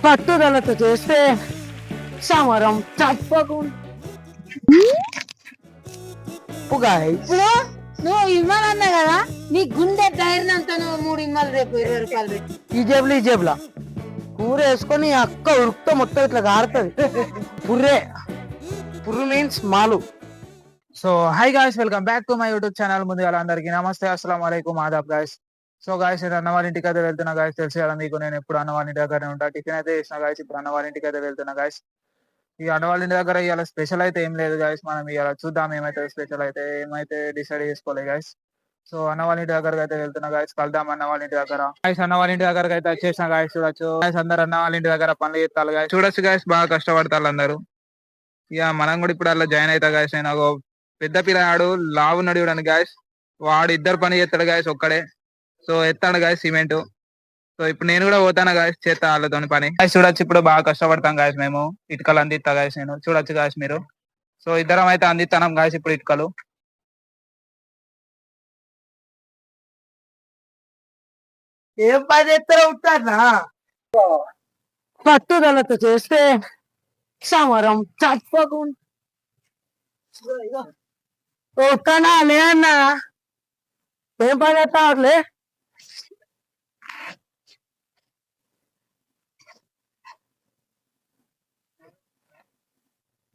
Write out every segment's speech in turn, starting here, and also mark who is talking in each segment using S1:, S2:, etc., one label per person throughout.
S1: పట్టుదలతో చేస్తే సమరం తప్పకుండా.
S2: ఇప్పుడు నువ్వు ఇవ్వాలన్నా కదా, నీ గుండె ధైర్యంతో నువ్వు 3 ఇవ్వాలి. రేపు 20 రూపాయలు పెట్టి
S1: ఈ జేబులా కూర వేసుకొని అక్క ఉరుకుతో మొత్తం ఇట్లా కారుతుంది. పుర్రు మీన్స్ మాలు.
S3: So hi guys, welcome back to my YouTube channel. ముందుగా అందరికీ నమస్తే, అస్సలం వాలేకుమ్, ఆదాబ్ గాయ్స్. సో గాయ్స్, నేను అన్న వాళ్ళ ఇంటికి అయితే వెళ్తున్నా గాయ్స్. తెలిసి కదా మీకు, నేను ఎప్పుడు అన్న వాళ్ళ ఇంటి దగ్గరనే ఉంటా. టిఫిన్ అయితే చేసిన గాయ్స్, ఇప్పుడు అన్న వాళ్ళ ఇంటికి అయితే వెళ్తున్నా గాయ్స్. ఈ అన్న వాళ్ళ ఇంటి దగ్గర ఇవాళ స్పెషల్ అయితే ఏం లేదు గాయ్స్. మనం ఇవాళ చూద్దాం ఏమైతే స్పెషల్ అయితే, ఏమైతే డిసైడ్ చేసుకోలేదు గాయ్స్. సో అన్న వాళ్ళ ఇంటి దగ్గరకు అయితే వెళ్తున్నా గాయ్స్, కలుద్దాం అన్న వాళ్ళ ఇంటి దగ్గర. గాయ్స్, అన్న వాళ్ళ ఇంటి దగ్గరకు అయితే వచ్చేసిన గాయ్స్. చూడొచ్చు గాయ్స్, అందరు అన్న వాళ్ళ ఇంటి దగ్గర పనులు చేస్తారు గాయ్స్. చూడొచ్చు గాయ్స్, బాగా కష్టపడతారు అందరూ. ఇక మనం కూడా ఇప్పుడు అలా జాయిన్ అవుతా గాయ్స్. నేను ఒక పెద్ద పిల్లగాడు లావున్నాడు చూడండి గాయస్, వాడు 2 పని చేస్తాడు గాయస్ ఒక్కడే. సో ఎత్తాడు గాయస్ సిమెంట్. సో ఇప్పుడు నేను కూడా పోతాను గాయస్, చేస్తా వాళ్ళతో పని గాయస్. చూడొచ్చు, ఇప్పుడు బాగా కష్టపడతాం గాయస్. మేము ఇటుకలు అందిస్తా గాయస్, నేను చూడొచ్చు గాయస్ మీరు. సో ఇద్దరం అయితే అందిస్తాం గాయస్ ఇప్పుడు ఇటుకలు.
S1: ఏం పని చేస్తారో ఉంటానా. పట్టుదలతో చేస్తే సమరం తప్పకుండా. ఒక్కనా లే అన్నా, ఏం పని చేస్తావులే.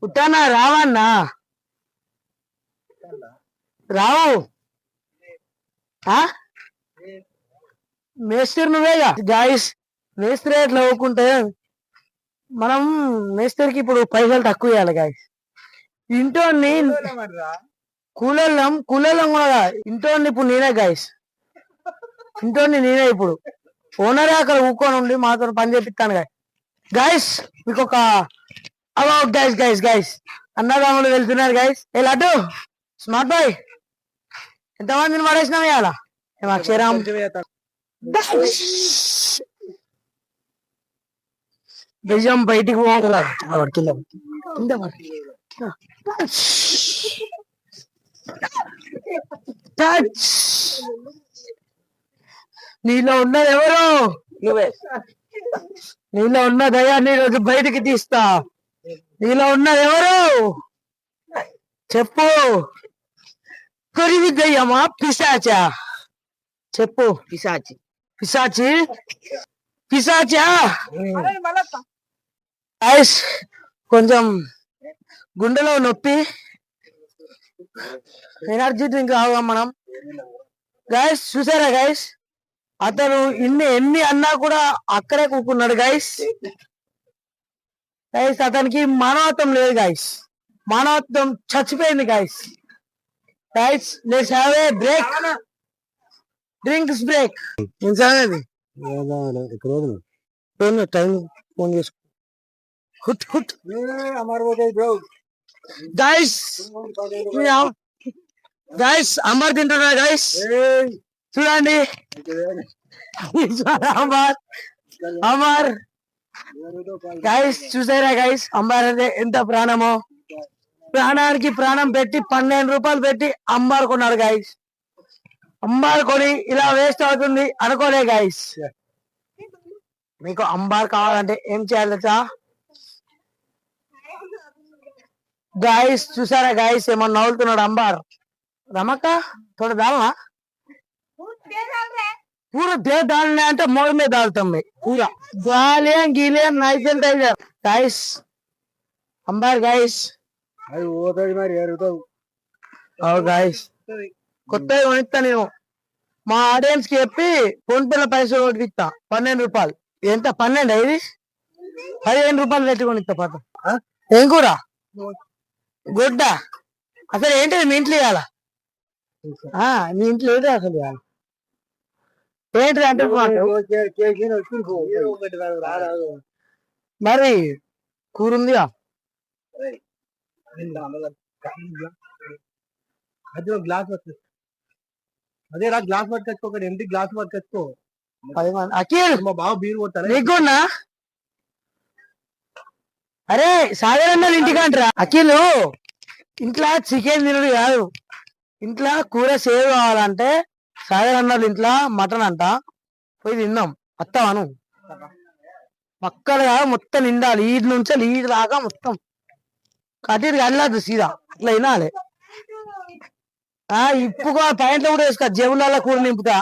S1: పుట్టానా రావన్నా, రావు. మేస్త్రి నువ్వేగా గాయస్. మేస్త్రి ఎట్లా ఊకుంటే మనం మేస్త్రికి ఇప్పుడు పైసలు తక్కువ ఇవ్వాలి గాయస్. ఇంటోని కూలెళ్ళం కూడా ఇంటోని ఇప్పుడు నేనే గాయస్. ఇంటోని నేనే ఇప్పుడు ఓనరే అక్కడ ఊకొని ఉండి మాతో పని చేపిస్తాను గాయస్. గాయస్ మీకు ఒక అబౌట్ గైస్ గైస్ గైస్ అన్నదమ్ములు వెళ్తున్నారు గైస్. ఏ లడ్డు స్మార్ట్ బాయ్, ఎంతమందిని పడేసినాం ఇవాళ? అక్షరం బిజం బయటికి పోవాలి. నీలో ఉన్నది ఎవరు? నువ్వే. నీలో ఉన్న దయాన్ని రోజు బయటికి తీస్తా. నీలో ఉన్నది ఎవరు చెప్పు. కొరివి దయ్యమా పిశాచా? చెప్పు. పిశాచి పిశాచా? గైస్ కొంచెం గుండెలో నొప్పి, ఎనర్జీ డ్రింక్ తాగుదాం మనం. గైస్ చూసారా గైస్, అతను ఎన్ని అన్నా కూడా అక్కడే కూకున్నాడు గైస్. గైస్ అతనికి మానవత్వం లేదు గైస్, మానవత్వం చచ్చిపోయింది guys. Guys let's have a break, drinks break. ఏంటి టైం ఫోన్ చేసుకో. గైస్ గైస్ అంబర్ తింటున్నా గైస్, చూడండి. అంబర్ అంబర్ గైస్ చూసారా గైస్, అంబర్ అంటే ఎంత ప్రాణమో. ప్రాణానికి ప్రాణం పెట్టి 12 రూపాయలు పెట్టి అంబార్ కొన్నాడు గైస్. అంబార్ కొని ఇలా వేస్ట్ అవుతుంది అనుకోలే గైస్. మీకు అంబార్ కావాలంటే ఏం చేయాలి గాయస్? చూసారా గాయస్, ఏమన్నా నవ్వులుతున్నాడు అంబార్. రమక్క थोड़ा डालना, पूरा दे डालना అంటే मोड़ में डालता मैं पूरा गाले गीले नाइस एंड टाइगर गाइस. अंबार गाइस అది ఓతది మరి ఎరుతావు. ఓ గాయస్ కొత్తగా కొనిస్తా నేను. మా ఆడియన్స్ కి చెప్పి ఫోన్ పేల పైసలు కొట్టిస్తా. 12 రూపాయలు. ఎంత 12? ఇది 15 రూపాయలు పెట్టి కొనిస్తా. పద. ఏం కూర? గుడ్డ. అసలు ఏంటిది మీ ఇంట్లో ఇవ్వాలా? మీ ఇంట్లో ఏంటి అసలు ఏంటి అంటే మరి కూర ఉందిగా. గ్లాస్ పట్టుకో, అదే రా గ్లాస్ పట్టుకొచ్చుకో, ఒకటి ఎంటి గ్లాస్ పట్టుకొచ్చుకో. అఖిల్ మా బావ బీరు కొట్టారు నీకున్నా. అరే సాగర్ అన్నది ఇంటికంటరా. అఖిల్ ఇంట్లో చికెన్ తినడు కాదు, ఇంట్లో కూర సేవ్ కావాలంటే సాగర్ అన్నది ఇంట్లో మటన్ అంట, పోయి తిందాం. వస్తావాను? పక్కలుగా మొత్తం నిండాలి, ఈడు నుంచి ఈడు దాకా మొత్తం కటిరు కదలదు సీదా ఇట్లా వినాలి. ఇప్పుగా ప్యాంట్లో కూడా వేసుకో, జేబులలో కూర నింపుతా.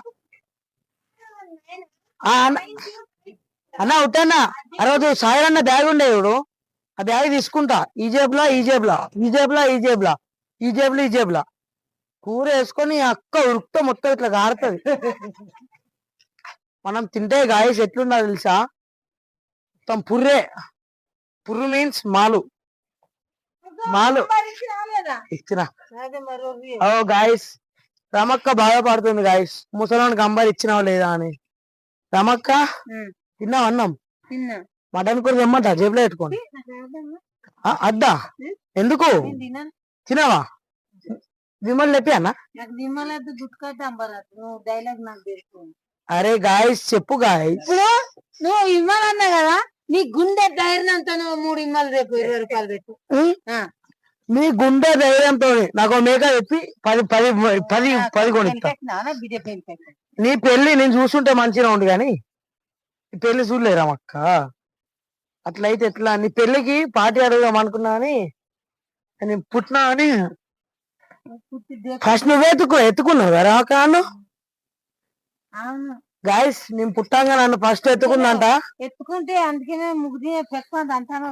S1: అన్న ఉంటానా, ఆ రోజు సాయిరన్న బ్యాగ్ ఉండే చూడు, ఆ బ్యాగ్ తీసుకుంటా. ఈ జేబులా ఈ జేబులా ఈ జేబులా ఈ జేబులా ఈ జేబులు ఈ జేబులా కూర వేసుకొని అక్క ఉరుకుతో మొత్తం ఇట్లా గారుతుంది. మనం తింటే గాయస్ ఎట్లున్నా తెలుసా, మొత్తం పుర్రు మీన్స్ మాలు ఇచ్చినా. ఓ గాయస్, రమక్క బాధపడుతుంది గాయస్, ముసలానికి అంబర్ ఇచ్చినావు లేదా అని. రమక్క తిన్నావు అన్నం? మటన్ కూర తెమ్మంట జేబులో పెట్టుకోండి. అద్దా ఎందుకు తినవా? విమల్ చెప్పి అన్న. అరే గాయస్ చెప్పు గాయస్,
S2: నువ్వు ఇవ్వాలన్నా కదా, నీ గుండె ధైర్యంతో నువ్వు 3 ఇమ్మలు రేపు 20 రూపాయలు పెట్టు.
S1: మీ గుండె ధైర్యంతో నాకు మేక చెప్పి 10 కొనిస్తా. నీ పెళ్లి నేను చూస్తుంటే మంచిగా ఉండు కానీ నీ పెళ్లి చూడలేరా అక్క? అట్లయితే ఎట్లా? నీ పెళ్లికి పార్టీ అడుగుదాం అనుకున్నా అని, నేను పుట్టినా అని ఫస్ట్ నువ్వే ఎత్తుకున్నావు కదా అక్క నన్ను. గాయస్ నేను పుట్టాగా నన్ను ఫస్ట్ ఎత్తుకుందంట.
S2: ఎత్తుకుంటే అందుకనే ముగ్గుది పెట్టుకుంది అంటాను.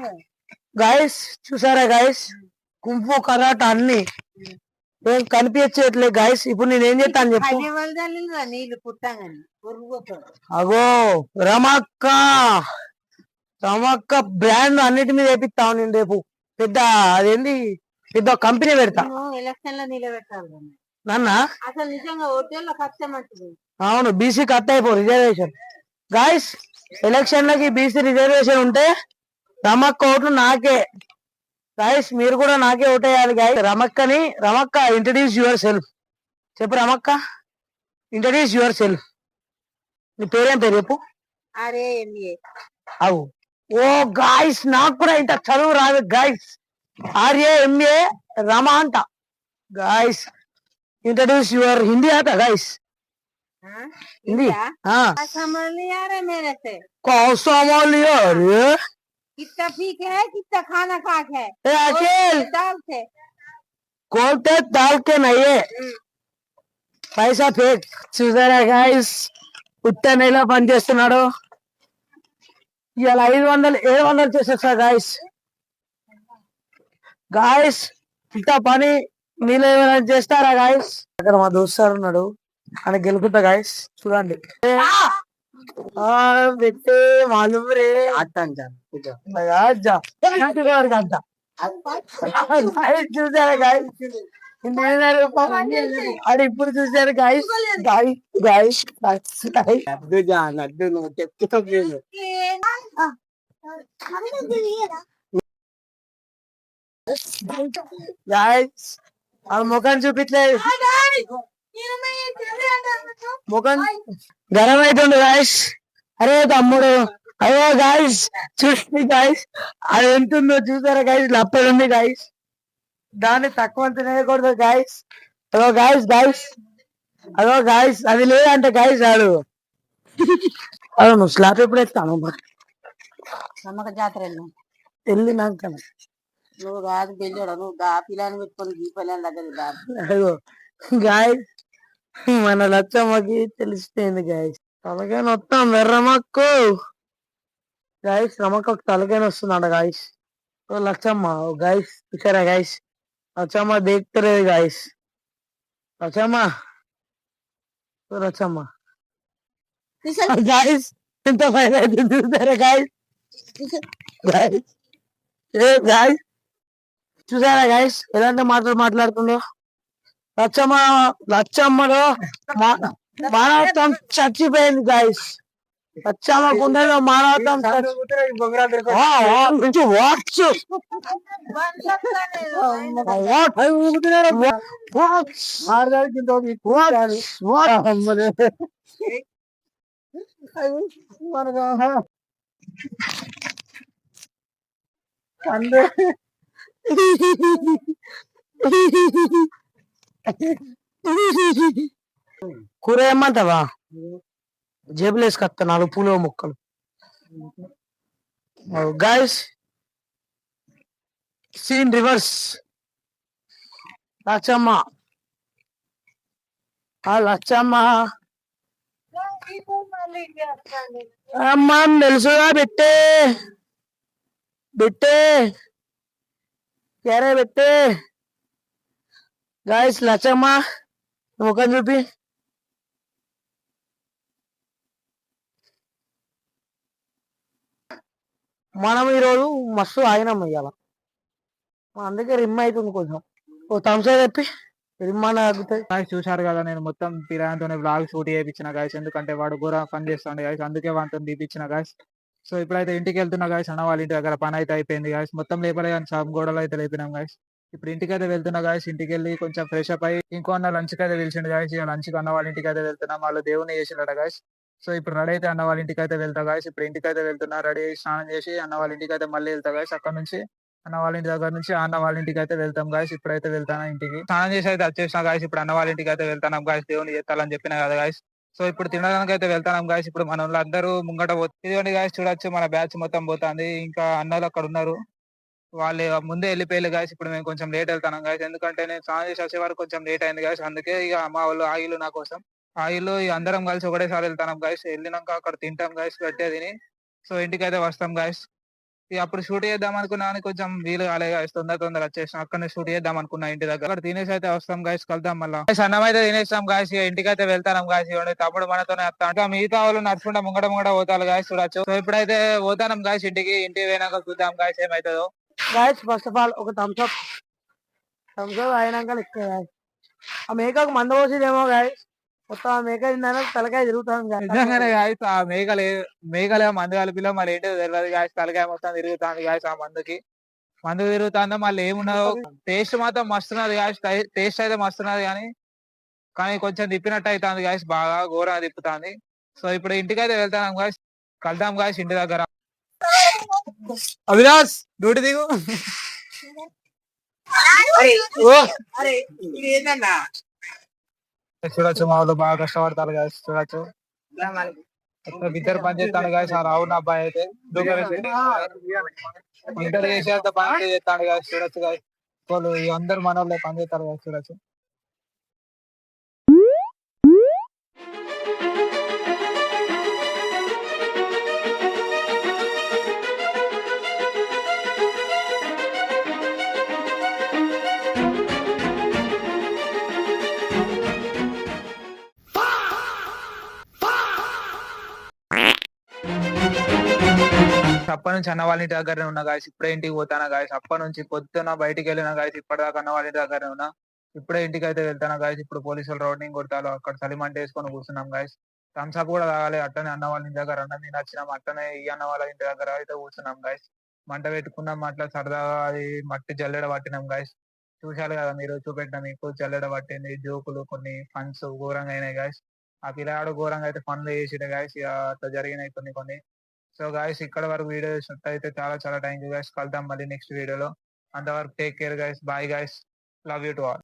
S1: గాయస్ చూసారా గాయస్, కుంఫు కరాట అన్ని ఏం కనిపించట్లే గాయస్. ఇప్పుడు నేను ఏం చేస్తాను చెప్పు.
S2: నీళ్ళు పుట్టాగని
S1: అగో రమక్క బ్రాండ్ అన్నిటి మీద వేపిస్తావు నేను రేపు. పెద్ద అదేంది, పెద్ద కంపెనీ పెడతా.
S2: ఎలక్షన్ లో నిలబెట్టాలి
S1: నాన్న.
S2: అసలు నిజంగా ఓటేళ్ళ కష్టమంటుంది.
S1: అవును, బీసీ కట్ అయిపో రిజర్వేషన్. గాయస్ ఎలక్షన్లకి బీసీ రిజర్వేషన్ ఉంటే రమక్క ఓట్లు నాకే. గాయస్ మీరు కూడా నాకే ఓటేయాలి guys. Ramakka introduce yourself చెప్పు. Ramakka introduce yourself. నీ పేరేం పేరు చెప్పు.
S2: అరే
S1: అవు. ఓ గాయస్ నాకు కూడా ఇంత చదువు రాదు గాయస్. RAMA రమ అంట. గాయస్ ఇంట్రడ్యూస్ యువర్ హిందీ ఆట గాయస్. हिंदी कौन सा लिया? अरे
S2: कितना ठीक है, कितना खाना खाक है दाल से
S1: कोलते दाल के नहीं है पैसा फेक. చూసారా గాయస్, ఉత్త నెల పని చేస్తున్నాడు. ఇలా 500-700 చేసేస్తా గాయస్. గాయస్ ఇంత పని మీరు ఏమైనా చేస్తారా గాయస్? అక్కడ మా దోస్తాడు ఉన్నాడు, అని గెలుపుతా గాయస్. చూడండి పెట్టే మాలూమ్ రే చూసారా గాయస్, అది ఇప్పుడు చూసారు గాయస్. గాయస్ గాయస్ ఆ ముఖం చూపించలేదు, ముఖం గరం అవుతుంది గాయస్. అరే తమ్ముడు, అయ్యో గాయస్ చూసి గాయస్ అది ఎంతుందో చూసారా గాయస్, లప్పది ఉంది గాయస్. దాన్ని తక్కువ తినేయకూడదు గాయస్. అదో గాయస్ అది లేదంటే గాయస్ ఆడు అదో నువ్వు స్లాబ్ ఎప్పుడు ఎత్తాను
S2: నమ్మక జాతర
S1: వెళ్ళి నాకు కదా.
S2: నువ్వు కాదు పెళ్ళాడు, నువ్వు దా పిల్లని పెట్టుకొని ఈ పిల్లని దగ్గర.
S1: అయ్యో గాయస్ మన లచ్చమ్మకి తెలిసిపోయింది గాయస్. తలకాయ వస్తాం వెర్రమ్మకు గాయస్. రమక్కకు తలకాయ వస్తుందంట గాయస్. లచ్చమ్మ గాయస్ చూసారా గాయస్, లచ్చమ్మ దేక్తలేదు గాయస్. లచ్చమ్మ గాయస్ ఎంత ఫైన్ అయితే చూసారా గాయస్. గాయస్ చూసారా గాయస్ ఎలాంటి మాటలు మాట్లాడుతుందో. లచ్చమ్మలో మానవత్వం చచ్చిపోయింది గాయస్. లచ్చమ్మ గుండెలో మానవత్వం కూర ఏమంటావా? జేబులు వేసుకొస్తా 4 పూల ముక్కలు. Guys scene reverse. Lachchamma Lachchamma మనం తెలుసుగా బిట్టే బిట్టే క్యారే బిట్టే. గాయస్ లచ్చమ్మ ముఖం చూపి. మనం ఈరోజు మస్తు ఆగినాం ఇవాళ, అందుకే రిమ్ అవుతుంది కొంచెం. ఓ థమ్సప్ చెప్పి రిమ్ అన్న తగ్గుతుంది.
S3: గాయస్ చూసారు కదా, నేను మొత్తం పిరాయంతోనే బ్లాగ్ షూట్ చేయించిన గాయస్, ఎందుకంటే వాడు ఘోర పని చేస్తాడు గాయస్, అందుకే వాటితో తీపించిన గాయస్. సో ఇప్పుడైతే ఇంటికి వెళ్తున్నా గాయస్, అన్న వాళ్ళ ఇంటి దగ్గర పని అయితే అయిపోయింది గాయస్, మొత్తం లేపలే కానీ షాప్ గోడలు అయితే లేపినాం గాయస్. ఇప్పుడు ఇంటికి అయితే వెళ్తున్నా గాయస్, ఇంటికి వెళ్ళి కొంచెం ఫ్రెష్ అప్ అయ్యి ఇంకో అన్న లంచ్ కి అయితే పిలిచిండు గాయస్. ఇక లంచ్ కి అన్న వాళ్ళ ఇంటికి అయితే వెళ్తున్నాం, వాళ్ళు దేవుని చేసిండట గాయస్. సో ఇప్పుడు రెడీ అయితే అన్న వాళ్ళ ఇంటికి అయితే వెళ్తా గాయస్. ఇప్పుడు ఇంటికి అయితే వెళ్తున్నా, రెడీ అయ్యి స్నానం చేసి అన్న వాళ్ళ ఇంటికి అయితే మళ్ళీ వెళ్తా గాయస్. అక్కడ నుంచి అన్న వాళ్ళ ఇంటి దగ్గర నుంచి అన్న వాళ్ళ ఇంటికి అయితే వెళ్తాం గాయస్. ఇప్పుడైతే వెళ్తాను ఇంటికి, స్నానం చేసి అయితే వచ్చేసిన గాయస్. ఇప్పుడు అన్న వాళ్ళ ఇంటికి అయితే వెళ్తాను గాయస్, దేవుని చేస్తాలని చెప్పిన కదా గాయస్. సో ఇప్పుడు తినడానికి అయితే వెళ్తాం గాయస్. ఇప్పుడు మన వాళ్ళు అందరూ ముంగట ఇదిగోండి గాయస్, చూడొచ్చు మన బ్యాచ్ మొత్తం పోతుంది, ఇంకా అన్నలు అక్కడ ఉన్నారు, వాళ్ళు ముందే వెళ్ళిపోయారు గాయస్. ఇప్పుడు మేము కొంచెం లేట్ వెళ్తాం గాయస్, ఎందుకంటే నేను స్నానం చేసి వచ్చే వరకు కొంచెం లేట్ అయింది గాయస్, అందుకే ఇక మా వాళ్ళు ఆగిలు నా కోసం ఆగిలు అందరం కలిసి ఒకటేసారి వెళ్తాం గాయస్. వెళ్ళినాక అక్కడ తింటాం గాయస్ గట్టిగా తిని, సో ఇంటికి అయితే వస్తాం గాయస్. ఇక అప్పుడు షూట్ చేద్దాం అనుకున్నా కానీ కొంచెం వీలు కాలే గాయస్, తొందర వచ్చేసాం. అక్కడనే షూట్ చేద్దాం అనుకున్నా ఇంటి దగ్గర, అక్కడ తినేసి అయితే వస్తాం గాయస్, కలుద్దాం మళ్ళీ. అన్నం అయితే తినేస్తాం గాయస్, ఇక ఇంటికి అయితే వెళ్తాం గాయస్. ఇవ్వండి తమ్ముడు మనతోనే వస్తాం, ఇంకా మిగతా వాళ్ళు నడుచుకుంటా ముంగట పోతారు గాయస్, చూడొచ్చు. సో ఇప్పుడైతే పోతాం గాయస్ ఇంటికి పోయినాక చూద్దాం గాయస్ ఏమైతుందో.
S1: గాయస్ ఫస్ట్ ఆఫ్ ఆల్ ఒక థమ్స్అప్ అయినాక లెక్క. ఆ మేకకు మంద పోసేదేమో గాయస్, మొత్తం ఆ మేక తిందాక తలకాయ తిరుగుతాం.
S3: నిజంగానే గాయస్, ఆ మేకలే మందు కలిపిలో మళ్ళీ ఏంటో తెలియదు గాయస్, తలకాయ మొత్తం తిరుగుతుంది గాయస్. ఆ మందు తిరుగుతుందో మళ్ళీ ఏమున్నదో, టేస్ట్ మాత్రం మస్తున్నది గాయస్, టేస్ట్ అయితే మస్తున్నది కానీ కొంచెం తిప్పినట్టు అవుతుంది గాయస్, బాగా ఘోరంగా తిప్పుతుంది. సో ఇప్పుడు ఇంటికైతే వెళ్తాం గాయస్, కలుద్దాం గాయస్ ఇంటి దగ్గర. అవినాష్ డ్యూటీ దిగు. చూడొచ్చు మా వాళ్ళు బాగా కష్టపడతారు గాయస్, చూడొచ్చు ఇద్దరు పని చేస్తాను గాయస్. ఆ రావున్న అబ్బాయి అయితే ఇంటర్ చేసేంత పని చేస్తాడు గాయస్, చూడొచ్చు గాయస్. వాళ్ళు అందరు మన వాళ్ళే పని చేస్తారు గాయస్, చూడొచ్చు. అప్పటి నుంచి అన్న వాళ్ళ ఇంటి దగ్గరనే ఉన్నా గాయస్, ఇప్పుడే ఇంటికి పోతానా గాయస్. అప్పటి నుంచి పొద్దున బయటికి వెళ్ళిన గాయస్, ఇప్పటిదాకా అన్న వాళ్ళ ఇంటి దగ్గరనే ఉన్నా, ఇప్పుడే ఇంటికి అయితే వెళ్తానా గాయస్. ఇప్పుడు పోలీసులు రౌండింగ్ కొడతారు, అక్కడ సలిమంట వేసుకొని కూర్చున్నాం గాయస్. థమ్స్అప్ కూడా తాగాలి, అట్టనే అన్న వాళ్ళ ఇంటి దగ్గర అన్నం తిని వచ్చినాం, అట్టనే ఈ అన్న వాళ్ళ ఇంటి దగ్గర అయితే కూర్చున్నాం గాయస్. మంట పెట్టుకున్నాం, అట్లా సరదాగా అది మట్టి జల్లెడ పట్టినాం గాయస్. చూశారు కదా మీరు, చూపెట్టిన మీకు జల్లెడ పట్టింది, జోకులు కొన్ని ఫన్స్ ఘోరంగా అయినాయి గాయస్. ఆ పిల్లాడు ఘోరంగా అయితే పనులు చేసిండే గాయస్, ఇక అట్లా జరిగినాయి కొన్ని. సో గాయస్ ఇక్కడ వరకు వీడియో చూసినట్లయితే చాలా థ్యాంక్ యూ గాయస్, కలుద్దాం మళ్ళీ నెక్స్ట్ వీడియోలో. అంతవరకు take care guys, bye guys, love you to all.